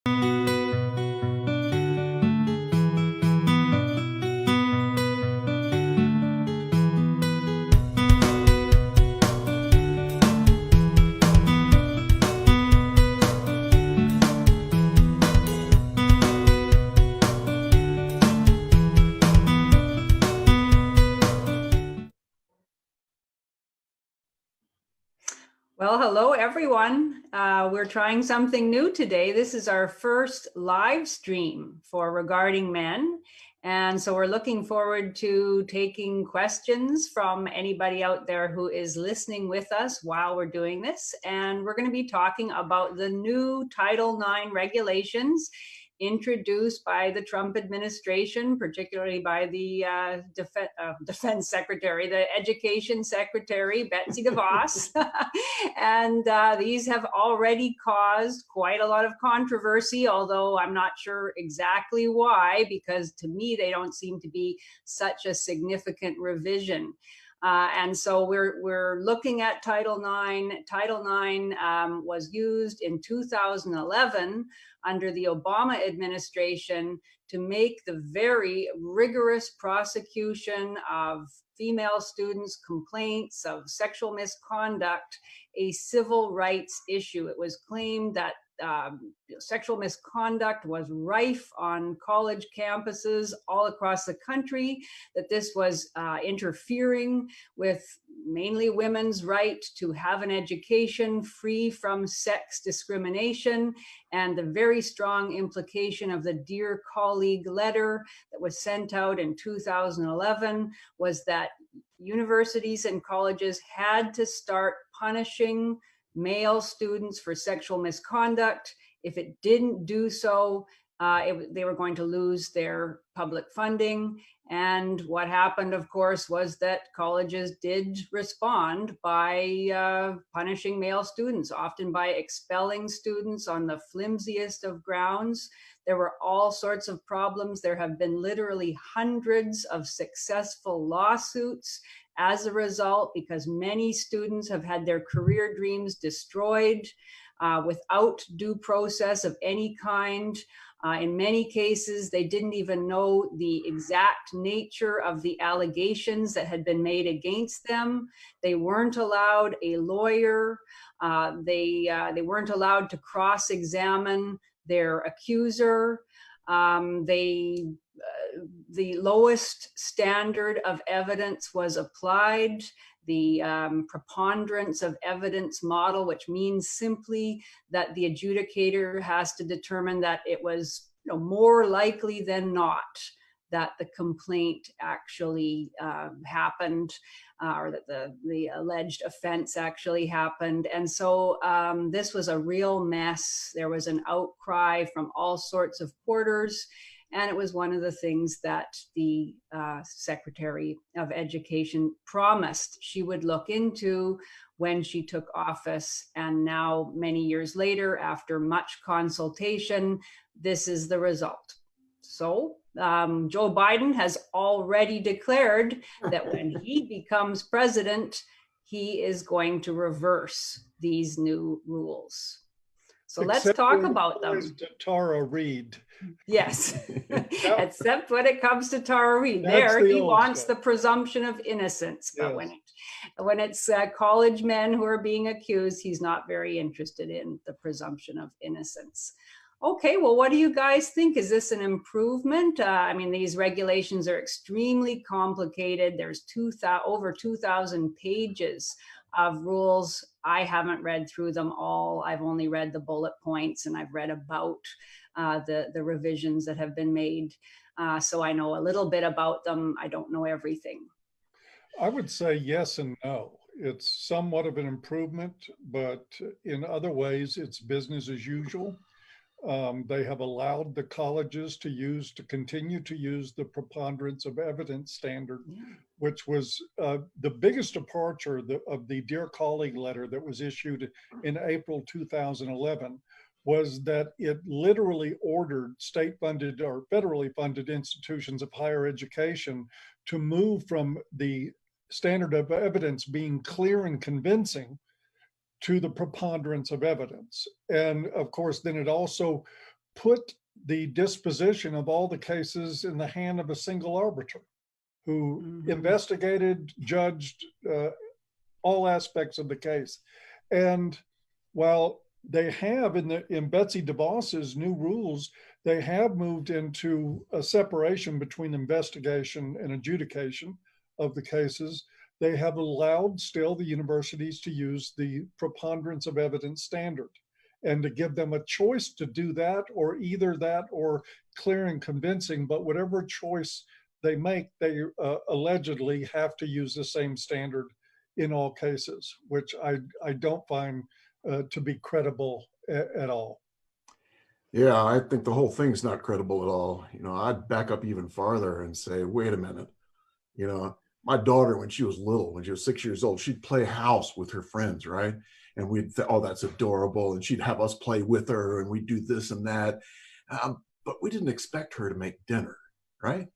Well, hello everyone. We're trying something new today. This is our first live stream for Regarding Men. And so we're looking forward to taking questions from anybody out there who is listening with us while we're doing this. And we're going to be talking about the new Title IX regulations introduced by the Trump administration, particularly by the Defense Secretary, the Education Secretary, Betsy DeVos. And these have already caused quite a lot of controversy, although I'm not sure exactly why, because to me, they don't seem to be such a significant revision. And so we're looking at Title IX. Title IX was used in 2011 under the Obama administration to make the very rigorous prosecution of female students' complaints of sexual misconduct a civil rights issue. It was claimed that sexual misconduct was rife on college campuses all across the country, that this was interfering with mainly women's right to have an education free from sex discrimination, and the very strong implication of the Dear Colleague letter that was sent out in 2011 was that universities and colleges had to start punishing male students for sexual misconduct. If it didn't do so, they were going to lose their public funding. And what happened, of course, was that colleges did respond by punishing male students, often by expelling students on the flimsiest of grounds. There were all sorts of problems. There have been literally hundreds of successful lawsuits as a result, because many students have had their career dreams destroyed without due process of any kind. In many cases, they didn't even know the exact nature of the allegations that had been made against them. They weren't allowed a lawyer. They weren't allowed to cross-examine their accuser. The lowest standard of evidence was applied, the preponderance of evidence model, which means simply that the adjudicator has to determine that it was more likely than not that the complaint actually happened, or that the alleged offense actually happened. And so this was a real mess. There was an outcry from all sorts of quarters. And it was one of the things that the Secretary of Education promised she would look into when she took office. And now, many years later, after much consultation, this is the result. So Joe Biden has already declared that when he becomes president, he is going to reverse these new rules. So let's talk about them. Tara Reid. Yes, except when it comes to Tara Reid. There, he wants the presumption of innocence. But yes, when it's college men who are being accused, he's not very interested in the presumption of innocence. Okay, well, what do you guys think? Is this an improvement? I mean, these regulations are extremely complicated. There's over 2,000 pages of rules. I haven't read through them all. I've only read the bullet points, and I've read about the revisions that have been made. So I know a little bit about them. I don't know everything. I would say yes and no. It's somewhat of an improvement, but in other ways, it's business as usual. They have allowed the colleges to continue to use the preponderance of evidence standard, which was the biggest departure of the Dear Colleague letter that was issued in April 2011, was that it literally ordered state-funded or federally funded institutions of higher education to move from the standard of evidence being clear and convincing to the preponderance of evidence. And of course, then it also put the disposition of all the cases in the hand of a single arbiter who investigated, judged all aspects of the case. And while they have in Betsy DeVos's new rules, they have moved into a separation between investigation and adjudication of the cases. They have allowed still the universities to use the preponderance of evidence standard and to give them a choice to do that, or either that or clear and convincing. But whatever choice they make, they allegedly have to use the same standard in all cases, which I don't find to be credible at all. Yeah, I think the whole thing's not credible at all. I'd back up even farther and say, wait a minute. My daughter, when she was little, when she was 6 years old, she'd play house with her friends, right? And we'd say, oh, that's adorable. And she'd have us play with her and we'd do this and that. But we didn't expect her to make dinner, right?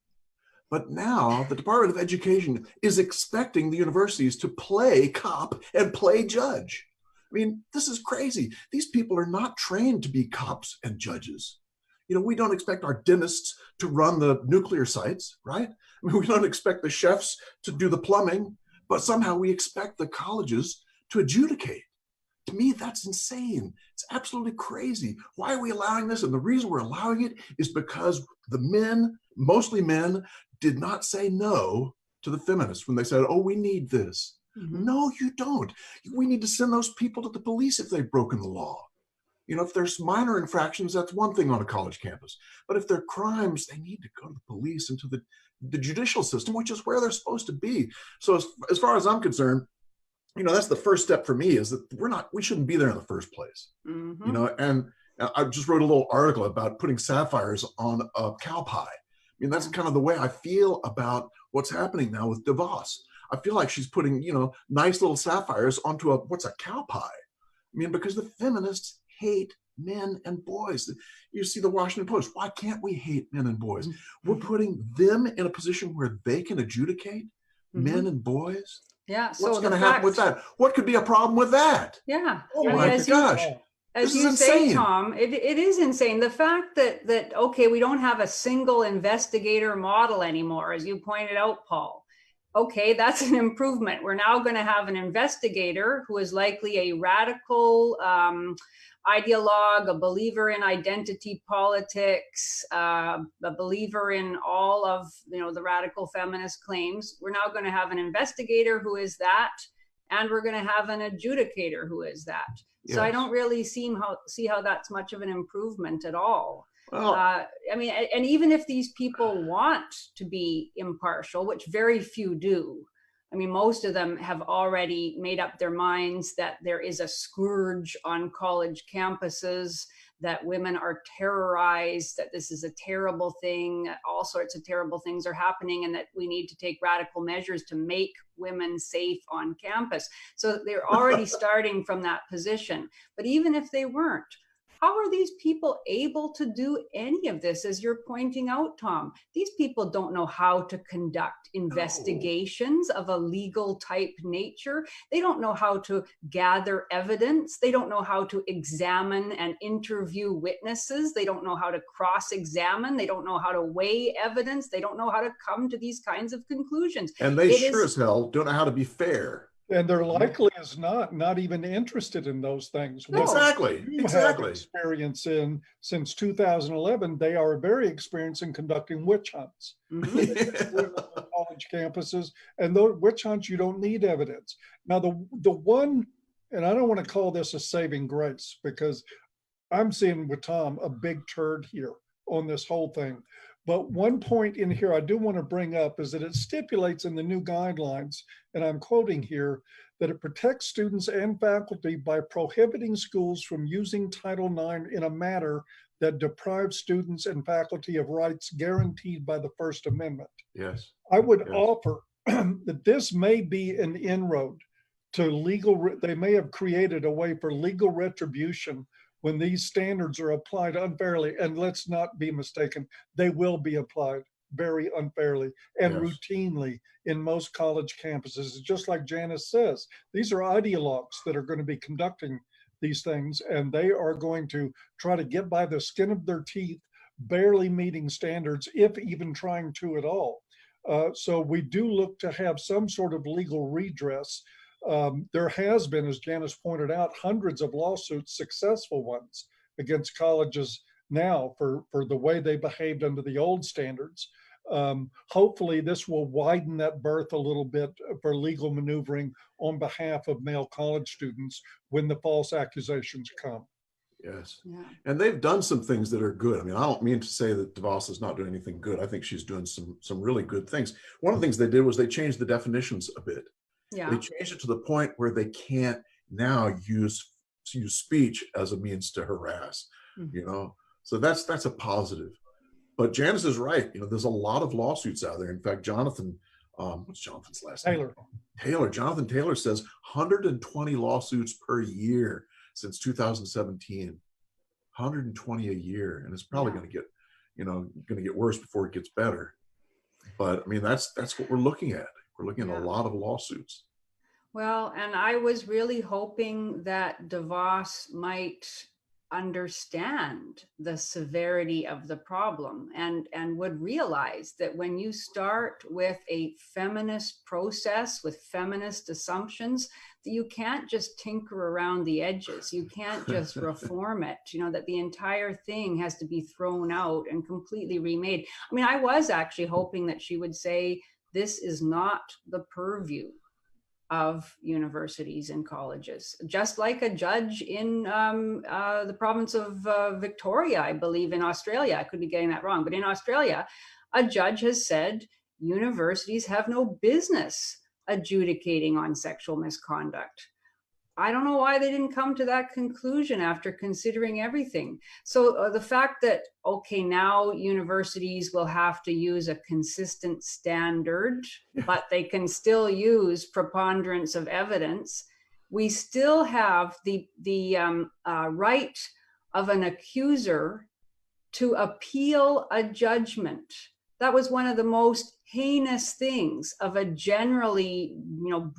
But now the Department of Education is expecting the universities to play cop and play judge. I mean, this is crazy. These people are not trained to be cops and judges. We don't expect our dentists to run the nuclear sites, right? I mean, we don't expect the chefs to do the plumbing, but somehow we expect the colleges to adjudicate. To me, that's insane. It's absolutely crazy. Why are we allowing this? And the reason we're allowing it is because the men, mostly men, did not say no to the feminists when they said, oh, we need this. No, you don't. We need to send those people to the police if they've broken the law. If there's minor infractions, that's one thing on a college campus. But if they're crimes, they need to go to the police and to the judicial system, which is where they're supposed to be. So as far as I'm concerned, that's the first step for me, is that we shouldn't be there in the first place. And I just wrote a little article about putting sapphires on a cow pie. I mean, that's kind of the way I feel about what's happening now with DeVos. I feel like she's putting, nice little sapphires onto what's a cow pie? I mean, because the feminists hate men and boys. You see the Washington Post. Why can't we hate men and boys? We're putting them in a position where they can adjudicate men and boys. Yeah. So what's going to happen with that? What could be a problem with that? Yeah. Oh my gosh. As you say, Tom, it is insane. The fact that, okay, we don't have a single investigator model anymore, as you pointed out, Paul. Okay, that's an improvement. We're now going to have an investigator who is likely a radical ideologue, a believer in identity politics, a believer in all of the radical feminist claims. We're now going to have an investigator who is that, and we're going to have an adjudicator who is that. Yes. So I don't really see how that's much of an improvement at all. Well, I mean, and even if these people want to be impartial, which very few do, I mean, most of them have already made up their minds that there is a scourge on college campuses, that women are terrorized, that this is a terrible thing, all sorts of terrible things are happening, and that we need to take radical measures to make women safe on campus. So they're already starting from that position. But even if they weren't, how are these people able to do any of this, as you're pointing out, Tom? These people don't know how to conduct investigations of a legal type nature. They don't know how to gather evidence. They don't know how to examine and interview witnesses. They don't know how to cross-examine. They don't know how to weigh evidence. They don't know how to come to these kinds of conclusions. And they as hell don't know how to be fair. And they're likely as not even interested in those things. No. Exactly. Have experience in since 2011. They are very experienced in conducting witch hunts on college campuses, and those witch hunts, you don't need evidence. Now, the one, and I don't want to call this a saving grace, because I'm seeing with Tom a big turd here on this whole thing. But one point in here I do want to bring up is that it stipulates in the new guidelines, and I'm quoting here, that it protects students and faculty by prohibiting schools from using Title IX in a manner that deprives students and faculty of rights guaranteed by the First Amendment. Yes. I would offer that this may be an inroad to legal, they may have created a way for legal retribution when these standards are applied unfairly. And let's not be mistaken, they will be applied very unfairly and routinely in most college campuses. Just like Janice says, these are ideologues that are going to be conducting these things, and they are going to try to get by the skin of their teeth, barely meeting standards, if even trying to at all. So we do look to have some sort of legal redress. There has been, as Janice pointed out, hundreds of lawsuits, successful ones, against colleges now for the way they behaved under the old standards. Hopefully this will widen that berth a little bit for legal maneuvering on behalf of male college students when the false accusations come. Yes. Yeah. And they've done some things that are good. I mean, I don't mean to say that DeVos is not doing anything good. I think she's doing some really good things. One of the things they did was they changed the definitions a bit. Yeah. They changed it to the point where they can't now use speech as a means to harass, you know? So that's a positive. But Janice is right. You know, there's a lot of lawsuits out there. In fact, Jonathan, what's Jonathan's last name? Jonathan Taylor says 120 lawsuits per year since 2017, 120 a year. And it's probably going to get, going to get worse before it gets better. But I mean, that's what we're looking at. We're looking at a lot of lawsuits. Well, and I was really hoping that DeVos might understand the severity of the problem and would realize that when you start with a feminist process with feminist assumptions, that you can't just tinker around the edges. You can't just reform it, that the entire thing has to be thrown out and completely remade. I mean, I was actually hoping that she would say, this is not the purview of universities and colleges, just like a judge in the province of Victoria, I believe, in Australia. I could be getting that wrong, but in Australia, a judge has said universities have no business adjudicating on sexual misconduct. I don't know why they didn't come to that conclusion after considering everything. So the fact that, okay, now universities will have to use a consistent standard, but they can still use preponderance of evidence. We still have the right of an accuser to appeal a judgment. That was one of the most heinous things of a generally,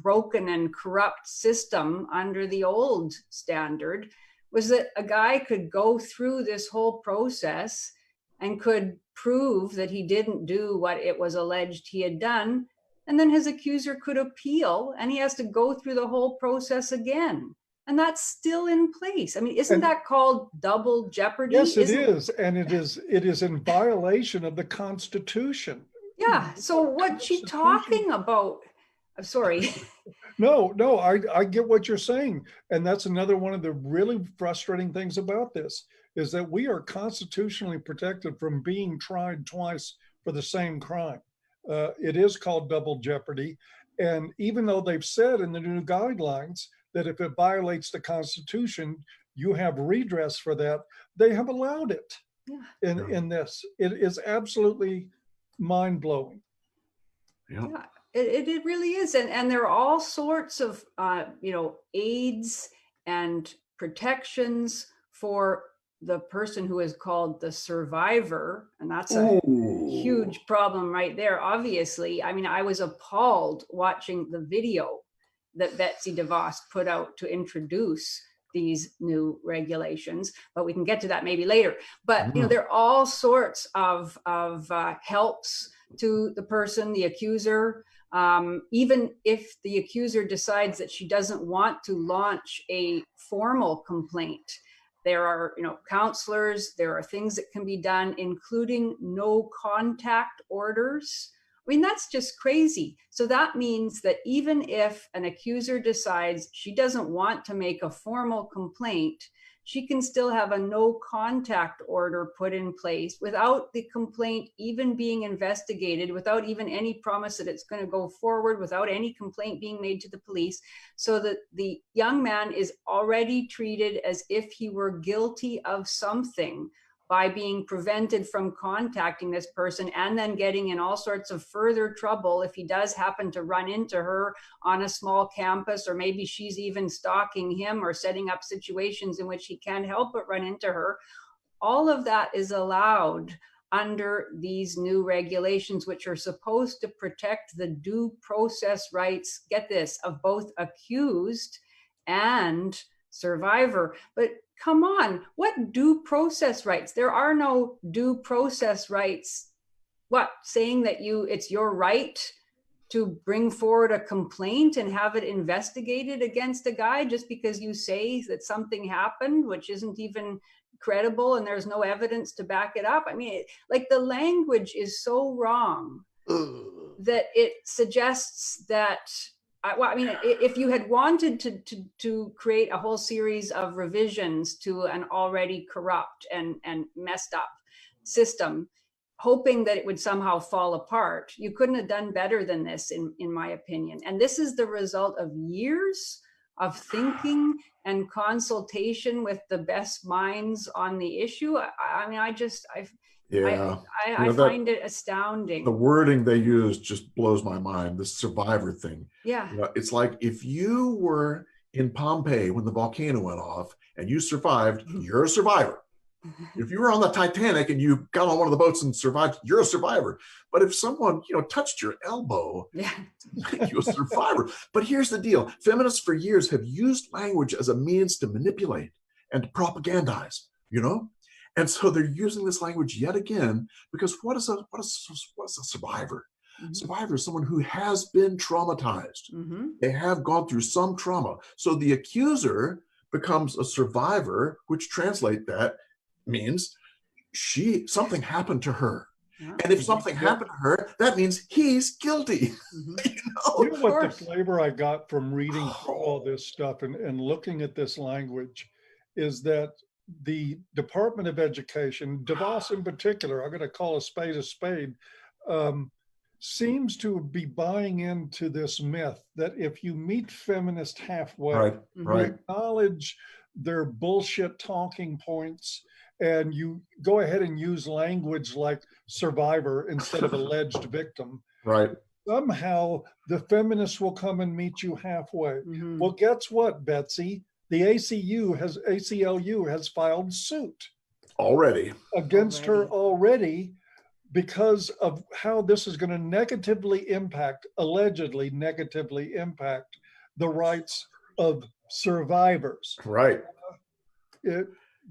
broken and corrupt system under the old standard, was that a guy could go through this whole process and could prove that he didn't do what it was alleged he had done. And then his accuser could appeal, and he has to go through the whole process again. And that's still in place. I mean, isn't that called double jeopardy? Yes, it is. And it is in violation of the Constitution. Yeah. So what's she talking about? I'm sorry. No, I get what you're saying. And that's another one of the really frustrating things about this, is that we are constitutionally protected from being tried twice for the same crime. It is called double jeopardy. And even though they've said in the new guidelines that if it violates the Constitution, you have redress for that, they have allowed it in this. It is absolutely mind-blowing. Yeah. It really is. And there are all sorts of, aids and protections for the person who is called the survivor. And that's a huge problem right there. Obviously, I mean, I was appalled watching the video that Betsy DeVos put out to introduce these new regulations, but we can get to that maybe later. But there are all sorts of helps to the person, the accuser. Even if the accuser decides that she doesn't want to launch a formal complaint, there are counselors, there are things that can be done, including no contact orders. I mean, that's just crazy. So that means that even if an accuser decides she doesn't want to make a formal complaint, she can still have a no contact order put in place without the complaint even being investigated, without even any promise that it's going to go forward, without any complaint being made to the police, so that the young man is already treated as if he were guilty of something by being prevented from contacting this person, and then getting in all sorts of further trouble if he does happen to run into her on a small campus, or maybe she's even stalking him or setting up situations in which he can't help but run into her. All of that is allowed under these new regulations, which are supposed to protect the due process rights, get this, of both accused and survivor. But come on, what due process rights? There are no due process rights. What, saying that it's your right to bring forward a complaint and have it investigated against a guy just because you say that something happened, which isn't even credible and there's no evidence to back it up? I mean, like, the language is so wrong that it suggests that, I mean, if you had wanted to create a whole series of revisions to an already corrupt and messed up system, hoping that it would somehow fall apart, you couldn't have done better than this, in my opinion. And this is the result of years of thinking and consultation with the best minds on the issue. I mean, I find it astounding. The wording they use just blows my mind. The survivor thing. Yeah. It's like, if you were in Pompeii when the volcano went off and you survived, you're a survivor. If you were on the Titanic and you got on one of the boats and survived, you're a survivor. But if someone, touched your elbow, you're a survivor. But here's the deal. Feminists for years have used language as a means to manipulate and to propagandize, And so they're using this language yet again, because what is a survivor? Mm-hmm. Survivor is someone who has been traumatized. Mm-hmm. They have gone through some trauma. So the accuser becomes a survivor, which translate that means something happened to her. Yeah. And if something happened to her, that means he's guilty. Mm-hmm. You know what the flavor I got from reading through all this stuff and looking at this language is that the Department of Education, DeVos in particular, I'm going to call a spade, seems to be buying into this myth that if you meet feminists halfway, you acknowledge their bullshit talking points, and you go ahead and use language like survivor instead of alleged victim, somehow the feminists will come and meet you halfway. Mm-hmm. Well, guess what, Betsy? The ACLU has filed suit already against her because of how this is going to allegedly negatively impact the rights of survivors. Right.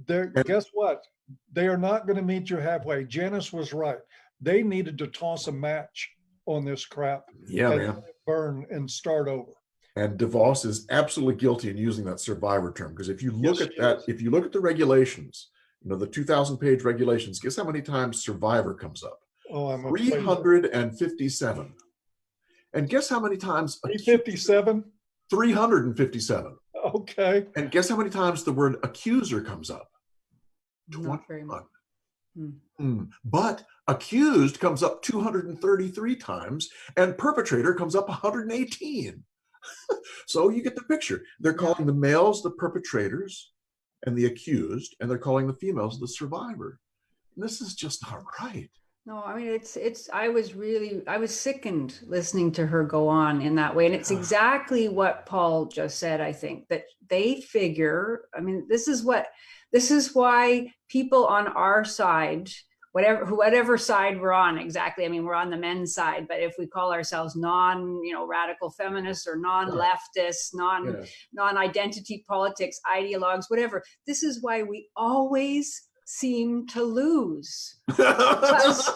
Guess what? They are not going to meet you halfway. Janice was right. They needed to toss a match on this crap. Yeah, man. Burn and start over. And DeVos is absolutely guilty in using that survivor term, because if you look at that, if you look at the regulations, the 2,000-page regulations, guess how many times survivor comes up? 357. And guess how many times? 357? 357. Okay. And guess how many times the word accuser comes up? Not very much. But accused comes up 233 times, and perpetrator comes up 118. So you get the picture. They're calling the males the perpetrators and the accused, and they're calling the females the survivor. And this is just not right. No, I mean, I was sickened listening to her go on in that way. And it's exactly what Paul just said, I think, that they figure, I mean, this is why people on our side, whatever side we're on exactly. I mean, we're on the men's side, but if we call ourselves radical feminists or non-leftists, non-identity politics, ideologues, whatever, this is why we always seem to lose. Because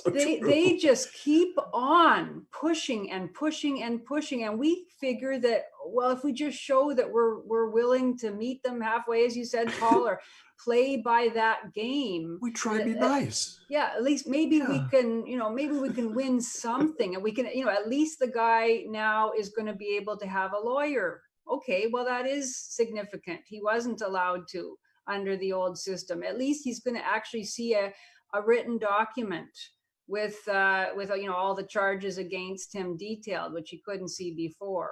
they just keep on pushing and pushing and pushing, and we figure that, well, if we just show that we're willing to meet them halfway, as you said, Paul, or play by that game, we try to be nice. At least maybe we can, maybe we can win something, and we can, at least the guy now is going to be able to have a lawyer. Okay, well, that is significant. He wasn't allowed to under the old system. At least he's going to actually see a written document with all the charges against him detailed, which he couldn't see before.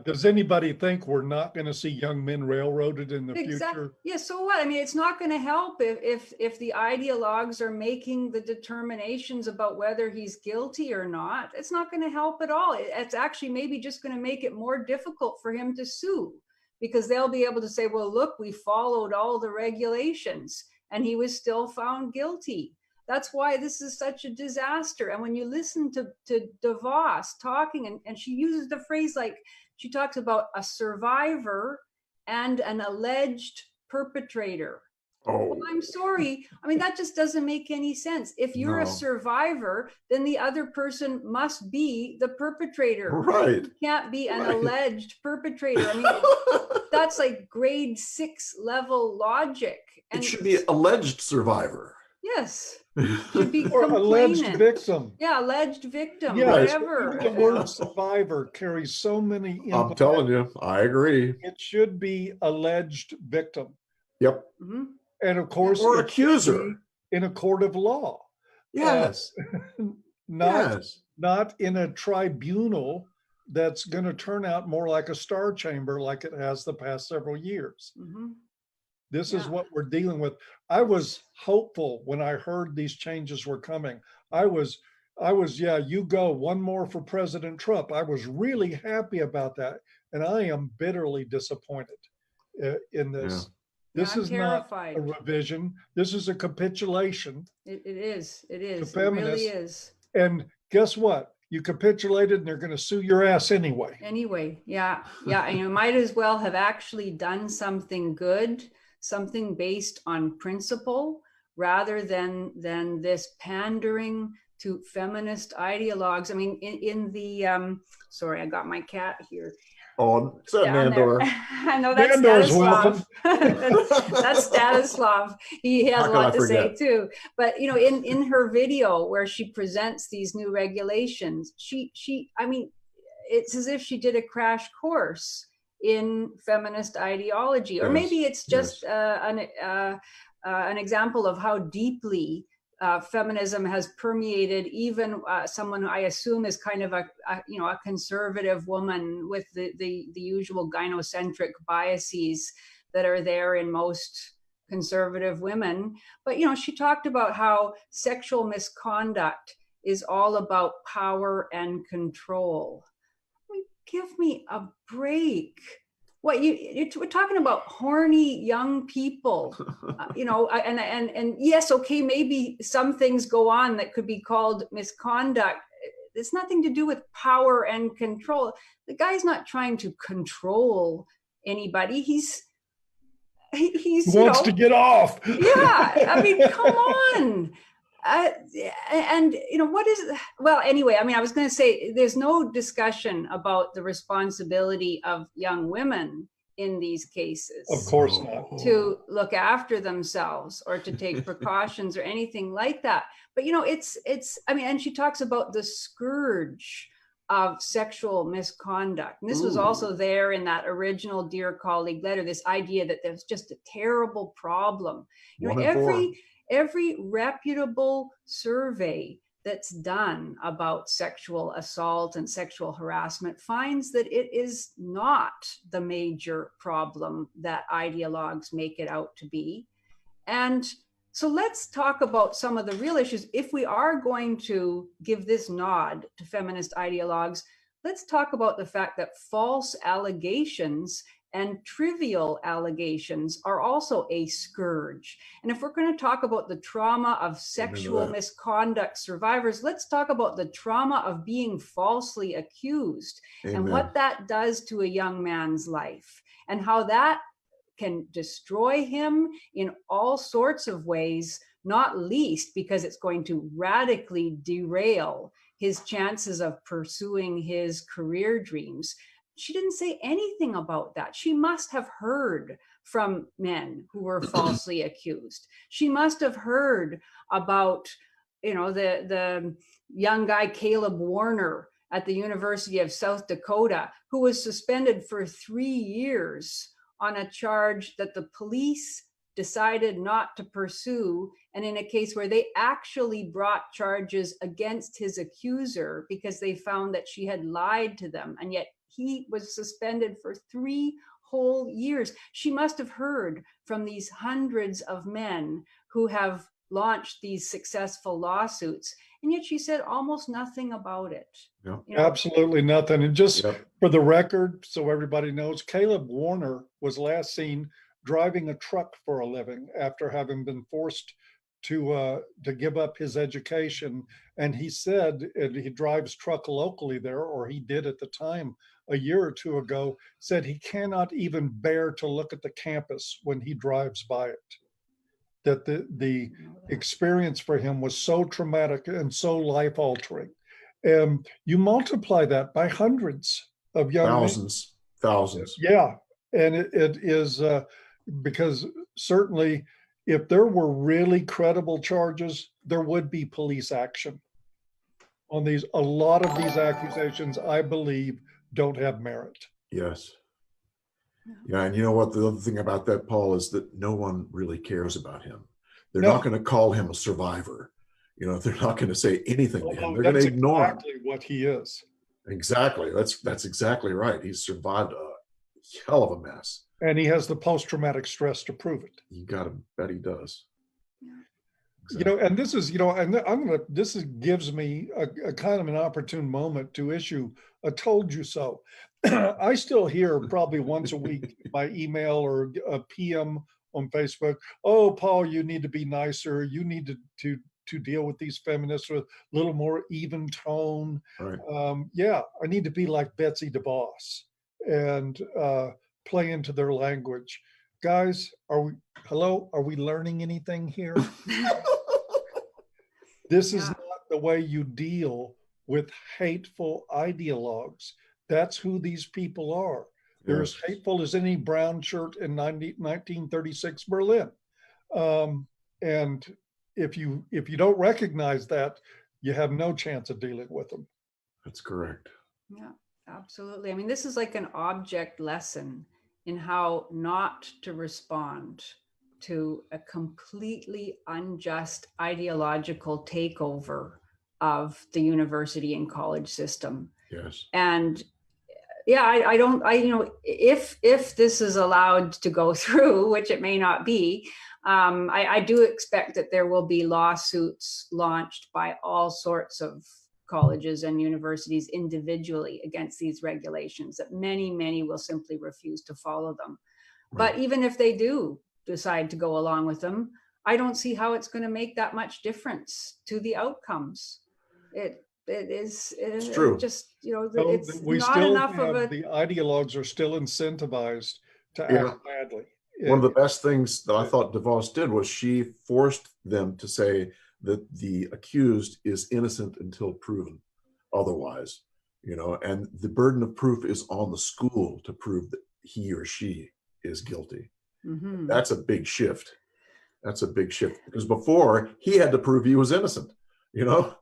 Does anybody think we're not going to see young men railroaded in the future? Yeah, so what? I mean, it's not going to help if the ideologues are making the determinations about whether he's guilty or not. It's not going to help at all. It's actually maybe just going to make it more difficult for him to sue, because they'll be able to say, well, look, we followed all the regulations and he was still found guilty. That's why this is such a disaster. And when you listen to DeVos talking, and she uses the phrase like she talks about a survivor and an alleged perpetrator. Oh, Well, I'm sorry. I mean, that just doesn't make any sense. If you're a No. survivor, then the other person must be the perpetrator. right. You can't be an Right. alleged perpetrator. I mean, that's like grade 6 level logic. It should be alleged survivor. Yes. Should be Or alleged complainant. victim. Yeah, alleged victim, Yeah, whatever. the word survivor carries so many. I'm telling you, I agree. It should be alleged victim. Yep. Mm-hmm. And of course, Or it should accuser. be in a court of law. Yes. Not Yes. not in a tribunal that's going to turn out more like a star chamber like it has the past several years. Mm-hmm. This is Yeah. what we're dealing with. I was hopeful when I heard these changes were coming. I was, yeah, you go, one more for President Trump. I was really happy about that. And I am bitterly disappointed in this. This I'm is not terrified. a revision. This is a capitulation. It is. It is. The It really feminists. is. And guess what? You capitulated and they're going to sue your ass anyway. Anyway, yeah. And you might as well have actually done something good, something based on principle, rather than this pandering to feminist ideologues. I mean, in the sorry, I got my cat here. Oh, it's that Down there. Nandor. I know that's Nandor's Stanislav. welcome. That's Stanislav. He has How a could lot I to say forget? too. But you know, in her video where she presents these new regulations, she I mean, it's as if she did a crash course in feminist ideology, or Yes, maybe it's just yes. an example of how deeply feminism has permeated even someone who I assume is kind of a conservative woman with the usual gynocentric biases that are there in most conservative women. But you know, she talked about how sexual misconduct is all about power and control. I mean, give me a break. What we're talking about horny young people, you know, and yes, okay, maybe some things go on that could be called misconduct. It's nothing to do with power and control. The guy's not trying to control anybody. He wants to get off. Yeah, I mean, come on. And you know, what is, well, anyway, I mean, I was going to say there's no discussion about the responsibility of young women in these cases. Of course not. To look after themselves or to take precautions or anything like that. But you know, it's I mean, and she talks about the scourge of sexual misconduct. And this was also there in that original Dear Colleague letter, this idea that there's just a terrible problem. You know, every reputable survey that's done about sexual assault and sexual harassment finds that it is not the major problem that ideologues make it out to be. And so let's talk about some of the real issues. If we are going to give this nod to feminist ideologues, let's talk about the fact that false allegations and trivial allegations are also a scourge. And if we're going to talk about the trauma of sexual misconduct survivors, let's talk about the trauma of being falsely accused. Amen. And what that does to a young man's life, and how that can destroy him in all sorts of ways, not least because it's going to radically derail his chances of pursuing his career dreams. She didn't say anything about that. She must have heard from men who were falsely accused. She must have heard about, you know, the young guy, Caleb Warner at the University of South Dakota, who was suspended for 3 years on a charge that the police decided not to pursue, and in a case where they actually brought charges against his accuser because they found that she had lied to them, and yet he was suspended for 3 whole years. She must have heard from these hundreds of men who have launched these successful lawsuits, and yet she said almost nothing about it. Yep. You know, Absolutely nothing. And just for the record, so everybody knows, Caleb Warner was last seen driving a truck for a living after having been forced to give up his education. And he said, and he drives truck locally there, or he did at the time a year or two ago, said he cannot even bear to look at the campus when he drives by it. That the experience for him was so traumatic and so life altering. And you multiply that by hundreds of young men. Thousands. Yeah. And it is because certainly if there were really credible charges, there would be police action on these. A lot of these accusations, I believe, don't have merit. Yes. Yeah, and you know what? The other thing about that, Paul, is that no one really cares about him. They're not going to call him a survivor. You know, they're not going to say anything to him. They're going to ignore him. Exactly what he is. Exactly. That's exactly right. He's survived a hell of a mess. And he has the post-traumatic stress to prove it. You got to bet he does. Exactly. You know, and this is, you know, and gives me a kind of an opportune moment to issue a told you so. I still hear probably once a week by email or a PM on Facebook, oh, Paul, you need to be nicer. You need to deal with these feminists with a little more even tone. Right. Yeah, I need to be like Betsy DeVos and play into their language. Guys, are we learning anything here? This is not the way you deal with hateful ideologues. That's who these people are. They're as hateful as any brown shirt in 1936 Berlin. And if you don't recognize that, you have no chance of dealing with them. That's correct. Yeah, absolutely. I mean, this is like an object lesson in how not to respond to a completely unjust ideological takeover of the university and college system. Yes. And yeah, you know, if this is allowed to go through, which it may not be, I do expect that there will be lawsuits launched by all sorts of colleges and universities individually against these regulations, that many will simply refuse to follow them. Right. But even if they do decide to go along with them, I don't see how it's going to make that much difference to the outcomes. It's true. Just, you know, so it's we not still enough have of a... The ideologues are still incentivized to act badly. One of the best things that I thought DeVos did was she forced them to say that the accused is innocent until proven otherwise, you know, and the burden of proof is on the school to prove that he or she is guilty. Mm-hmm. That's a big shift. That's a big shift, because before he had to prove he was innocent, you know?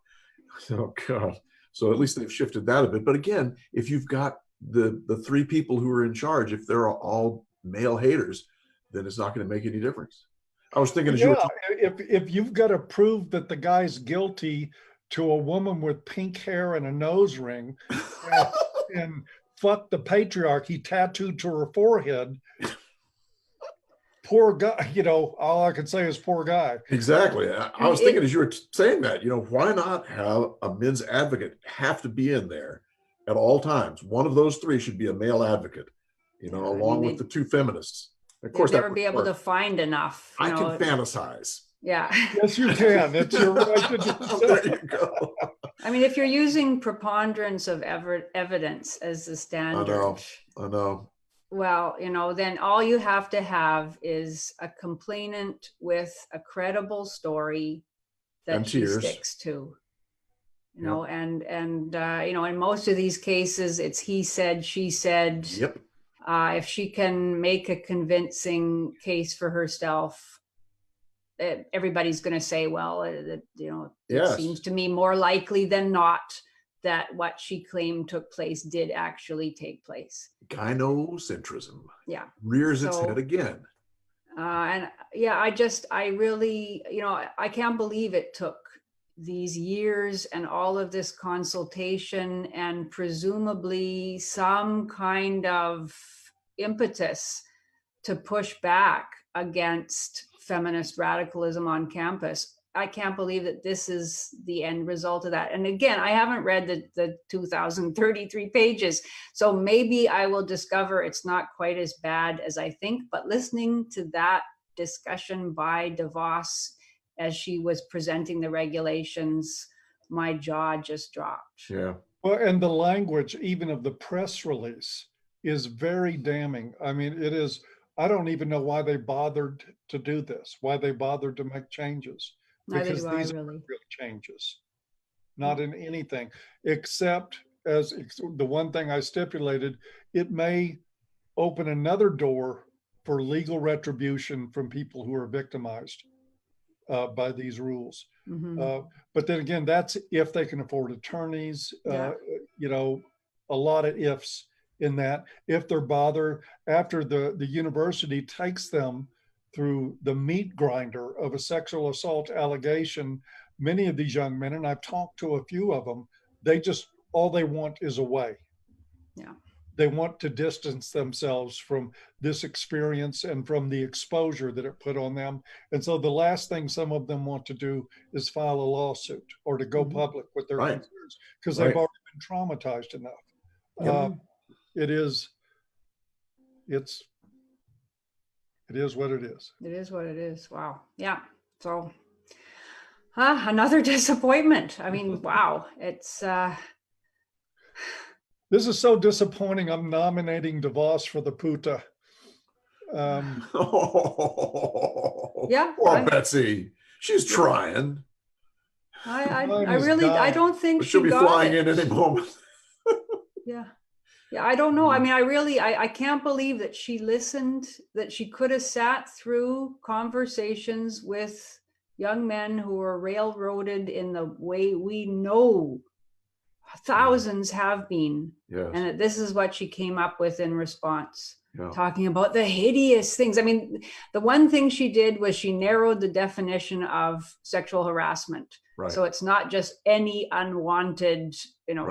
Oh God. So at least they've shifted that a bit. But again, if you've got the three people who are in charge, if they're all male haters, then it's not going to make any difference. I was thinking, if you've got to prove that the guy's guilty to a woman with pink hair and a nose ring and fuck the patriarchy tattooed to her forehead, poor guy, you know, all I can say is poor guy. Exactly. I was thinking as you were saying that, you know, why not have a men's advocate have to be in there at all times? One of those three should be a male advocate, you know, along with the two feminists. Of course, never be able to find enough. I can fantasize. Yeah. Yes, you can. It's your right to do. There you go. I mean, if you're using preponderance of evidence as the standard. I know. Well, you know, then all you have to have is a complainant with a credible story that she sticks to. You know, and you know, in most of these cases, it's he said, she said. Yep. If she can make a convincing case for herself, everybody's going to say, well, you know, it seems to me more likely than not that what she claimed took place did actually take place. Gynocentrism. Yeah. Rears its head again. And yeah, I really, you know, I can't believe it took these years and all of this consultation and presumably some kind of impetus to push back against feminist radicalism on campus. I can't believe that this is the end result of that. And again, I haven't read the 2,033 pages, so maybe I will discover it's not quite as bad as I think, but listening to that discussion by DeVos as she was presenting the regulations, my jaw just dropped. Yeah. Well, and the language, even of the press release, is very damning. I mean, it is, I don't even know why they bothered to do this, why they bothered to make changes. Neither Because do I these are really. real changes, not in anything, except as the one thing I stipulated, it may open another door for legal retribution from people who are victimized by these rules. But then again, that's if they can afford attorneys, you know, a lot of ifs in that. If they're bothered after the university takes them through the meat grinder of a sexual assault allegation, many of these young men, and I've talked to a few of them, they just, all they want is a way. Yeah. They want to distance themselves from this experience and from the exposure that it put on them. And so the last thing some of them want to do is file a lawsuit or to go public with their concerns, because they've already been traumatized enough. It is what it is. It is what it is. Wow. Yeah. So another disappointment. I mean, wow. It's this is so disappointing. I'm nominating DeVos for the PUTA. Yeah. Poor Betsy. She's trying. I really, I don't think she'll be flying in any moment. Yeah. Yeah, I don't know. I mean, I can't believe that she listened, that she could have sat through conversations with young men who were railroaded in the way we know thousands have been. Yes. And that this is what she came up with in response, talking about the hideous things. I mean, the one thing she did was she narrowed the definition of sexual harassment. Right. So it's not just any unwanted,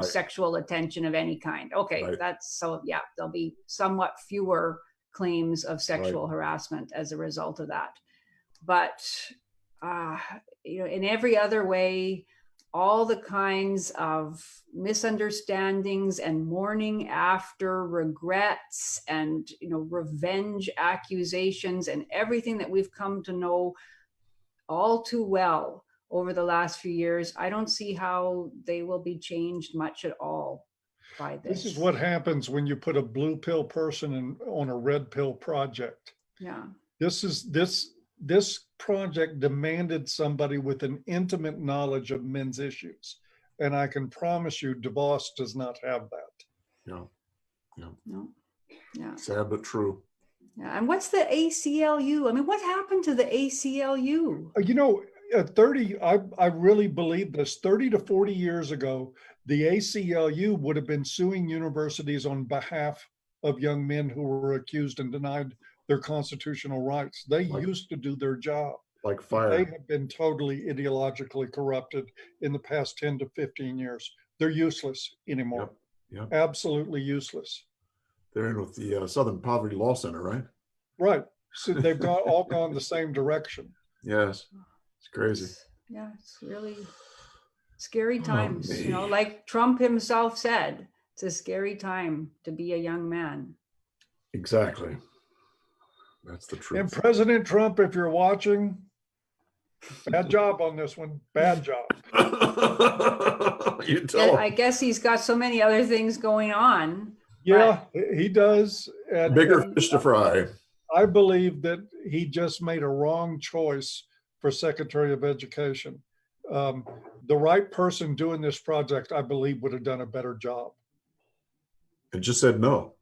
sexual attention of any kind. Okay, that's so, yeah, there'll be somewhat fewer claims of sexual harassment as a result of that. But, in every other way, all the kinds of misunderstandings and mourning after regrets and, revenge accusations and everything that we've come to know all too well over the last few years, I don't see how they will be changed much at all by this. This is what happens when you put a blue pill person on a red pill project. Yeah. This project demanded somebody with an intimate knowledge of men's issues. And I can promise you, DeVos does not have that. No. No. Yeah. Sad but true. Yeah. And what's the ACLU? I mean, what happened to the ACLU? At 30, I really believe this. 30 to 40 years ago, the ACLU would have been suing universities on behalf of young men who were accused and denied their constitutional rights. They used to do their job. Like fire. They have been totally ideologically corrupted in the past 10 to 15 years. They're useless anymore. Yep. Absolutely useless. They're in with the Southern Poverty Law Center, right? Right. So they've all gone the same direction. Yes. It's crazy. It's really scary times. Like Trump himself said, it's a scary time to be a young man. Exactly. That's the truth. And President Trump, if you're watching, bad job on this one. Bad job. I guess he's got so many other things going on. Yeah, he does. Bigger fish to fry. I believe that he just made a wrong choice for Secretary of Education. The right person doing this project, I believe, would have done a better job. And just said no.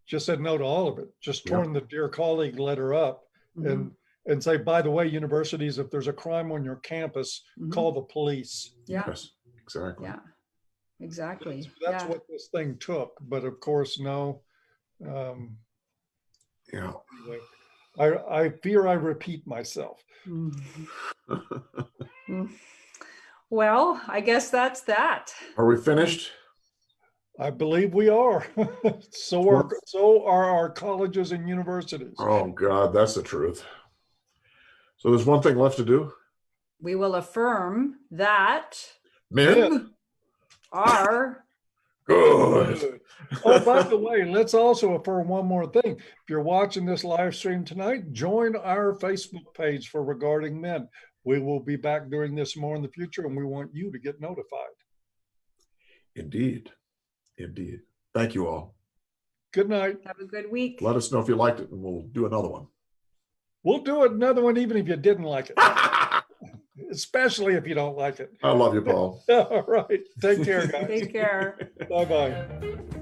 Just said no to all of it. Just torn the dear colleague letter up and say, by the way, universities, if there's a crime on your campus, call the police. Yeah. Yes, exactly. Yeah, exactly. That's what this thing took. But of course, no. Anyway, I fear I repeat myself. Well, I guess that's that. Are we finished? I believe we are. So are our colleges and universities. Oh God, that's the truth. So there's one thing left to do. We will affirm that men are Good. Oh, by the way, let's also affirm one more thing. If you're watching this live stream tonight, join our Facebook page for Regarding Men. We will be back doing this more in the future, and we want you to get notified. Indeed. Indeed. Thank you all. Good night. Have a good week. Let us know if you liked it, and we'll do another one. We'll do another one even if you didn't like it, especially if you don't like it. I love you, Paul. All right. Take care, guys. Take care. Bye-bye.